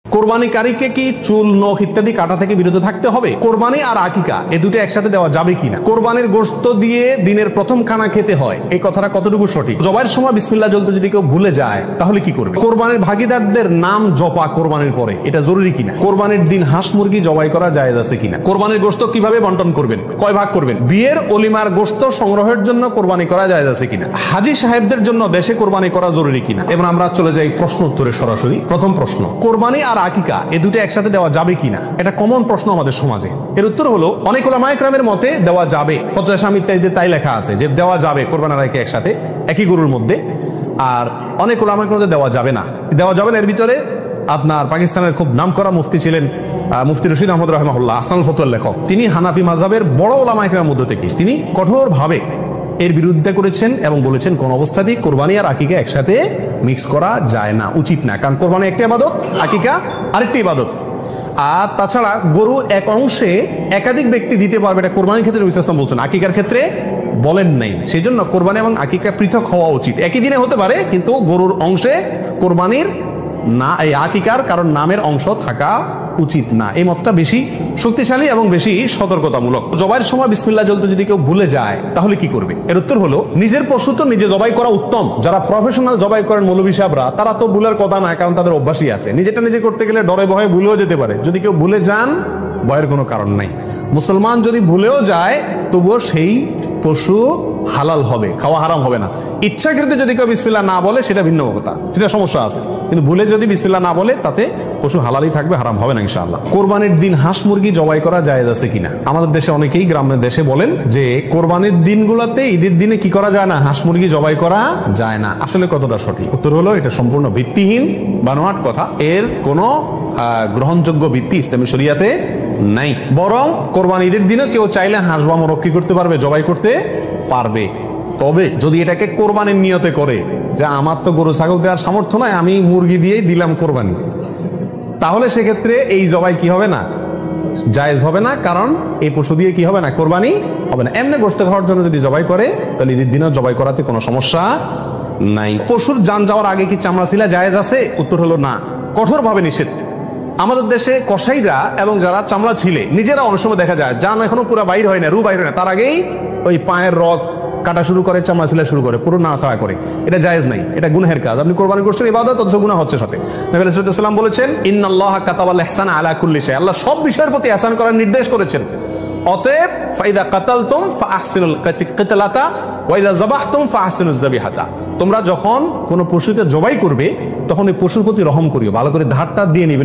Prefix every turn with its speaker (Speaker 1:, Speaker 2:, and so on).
Speaker 1: কোরবানিকারীকে কি চুল, নখ ইত্যাদি কাটা থেকে বিরত থাকতে হবে? কোরবানি আর আকিকা এ দুটো একসাথে দেওয়া যাবে কিনা? কোরবানির গোশত দিয়ে দিনের প্রথম খানা খেতে হয়, এই কথাটা কতটুকু সঠিক? জবাইয়ের সময় বিসমিল্লাহ বলতে যদি কেউ ভুলে যায় তাহলে কি করবে? কোরবানির ভাগীদারদের নাম জপা কোরবানির পরে এটা জরুরি কিনা? কোরবানির দিন হাঁস মুরগি জবাই করা জায়েজ আছে কিনা? কোরবানির গোশত কিভাবে বন্টন করবেন, কয় ভাগ করবেন? বিয়ের অলিমার গোশত সংগ্রহের জন্য কোরবানি করা জায়েজ আছে কিনা? হাজী সাহেবদের জন্য দেশে কোরবানি করা জরুরি কিনা? এবার আমরা চলে যাই প্রশ্ন উত্তরে সরাসরি। প্রথম প্রশ্ন, কোরবানি আর আকিকা এ দুটো একসাথে দেওয়া যাবে কিনা? এটা কমন প্রশ্ন আমাদের সমাজে। এর উত্তর হলো অনেক উলামায়ে কেরামের মতে দেওয়া যাবে। ফতোয়া শামী ইত্যাদিতে তাই লেখা আছে যে দেওয়া যাবে কোরবানি আর আকিকা একসাথে একই গরুর মধ্যে। আর অনেক উলামায়ে কেরামের মধ্যে দেওয়া যাবে না। দেওয়া যাবে না এর ভিতরে আপনার পাকিস্তানের খুব নামকরা মুফতি ছিলেন মুফতি রশিদ আহমদ রাহিমাহুল্লাহ, আসনানুল ফতোয়ার লেখক। তিনি হানাফি মাযহাবের বড় উলামায়ে কেরামের মধ্যে থেকে তিনি কঠোরভাবে এর বিরুদ্ধে করেছেন এবং বলেছেন কোন অবস্থাতেই কোরবানি আর আকিকা একসাথে মিক্স করা যায় না, উচিত না। কারণ কোরবানি একটা ইবাদত, আকিকা আরেকটি ইবাদত। আর তাছাড়া গরু এক অংশে একাধিক ব্যক্তি দিতে পারবে, এটা কোরবানির ক্ষেত্রে নবী সাল্লাল্লাহু আলাইহি ওয়াসাল্লাম বলছেন, আকিকার ক্ষেত্রে বলেন নাই। সেই জন্য কোরবানি এবং আকিকা পৃথক হওয়া উচিত। একই দিনে হতে পারে কিন্তু গরুর অংশে কোরবানির না, এই আকিকার কারণ নামের অংশ থাকা উচিত না। এই মতটা বেশি শক্তিশালী এবং বেশি সতর্কতামূলক। জবাইয়ের সময় বিসমিল্লাহ বলতে যদি কেউ ভুলে যায় তাহলে কি করবে? এর উত্তর হলো নিজের পশু তো নিজে জবাই করা উত্তম। যারা প্রফেশনাল জবাই করেন মৌলভী সাহেবরা, তারা তো ভুলের কথা না, কারণ তাদের অভ্যাসই আছে। নিজেটা নিজে করতে গেলে ডরে ভয়ে ভুলেও যেতে পারে। যদি কেউ ভুলে যান, ভয়ের কোনো কারণ নাই। মুসলমান যদি ভুলেও যায় তবুও সেই পশু হালাল হবে, খাওয়া হারাম হবে না। ইচ্ছাকৃত যদি কেউ বিসমিল্লাহ না বলে সেটা ভিন্ন কথা, সেটা সমস্যা আছে। কিন্তু ভুলে যদি বিসমিল্লাহ না বলে তাতে পশু হালালই থাকবে, হারাম হবে না ইনশাআল্লাহ। কোরবানির দিন হাঁস মুরগি জবাই করা জায়েজ আছে কিনা? আমাদের দেশে অনেকেই গ্রামের দেশে বলেন যে কোরবানির দিনগুলোতে, ঈদের দিনে কি করা যায় না, হাঁস মুরগি জবাই করা যায় না। আসলে কতটা সঠিক? উত্তর হলো এটা সম্পূর্ণ ভিত্তিহীন, বানোয়াট কথা। এর কোনো গ্রহণযোগ্য ভিত্তি ইসলামী শরিয়াতে নাই। বরং কোরবানি ঈদের দিনে কেউ চাইলে হাঁস বা মোরগ কি করতে পারবে, জবাই করতে পারবে। তবে যদি এটাকে কোরবানির নিয়তে করে যে আমার তো গরু ছাগল দেওয়ার সামর্থ্য নাই, আমি মুরগি দিয়েই দিলাম কোরবানি, তাহলে সেক্ষেত্রে এই জবাই কি হবে না, জায়েজ হবে না। কারণ এই পশু দিয়ে কি হবে না, কোরবানি হবে না। এমনি গোশত খাওয়ার জন্য যদি জবাই করে তাহলে ঈদের দিনও জবাই করাতে কোনো সমস্যা নাই। পশুর জান যাওয়ার আগে কি চামড়া ছিলা জায়েজ আছে? উত্তর হলো না, কঠোরভাবে নিষেধ। আমাদের দেশে কসাইরা এবং যারা চামড়া ছিলে নিজেরা অনেক সময় দেখা যায় জান এখনো পুরো বাইর হয় না, রু বাইর হয় না, তার আগেই ওই পায়ের রগ কাটা শুরু করে, চামড়া ছিলা শুরু করে, পুরো না ছাড়া করে। এটা জায়েজ নাই, এটা গুনাহের কাজ। আপনি কোরবানি করছেন ইবাদত, অথচ গুনাহ হচ্ছে সাথে। নবী সাল্লাল্লাহু আলাইহি ওয়াসাল্লাম বলেছেন ইন্নাল্লাহা কাতাবাল ইহসানা আলা কুল্লি শাই, আল্লাহ সব বিষয়ের প্রতি ইহসান করার নির্দেশ করেছেন। অতএব ফাইদা কাতালতুম ফাআহসিনুল কিতলাতা ওয়া ইযা যাবাহতুম ফাআহসিনুজ যাবিহাতা, তোমরা যখন কোনো পশুকে জবাই করবে তখন ওই পশুর প্রতি রহম করিও, ভালো করে ধারটা দিয়ে নিবে।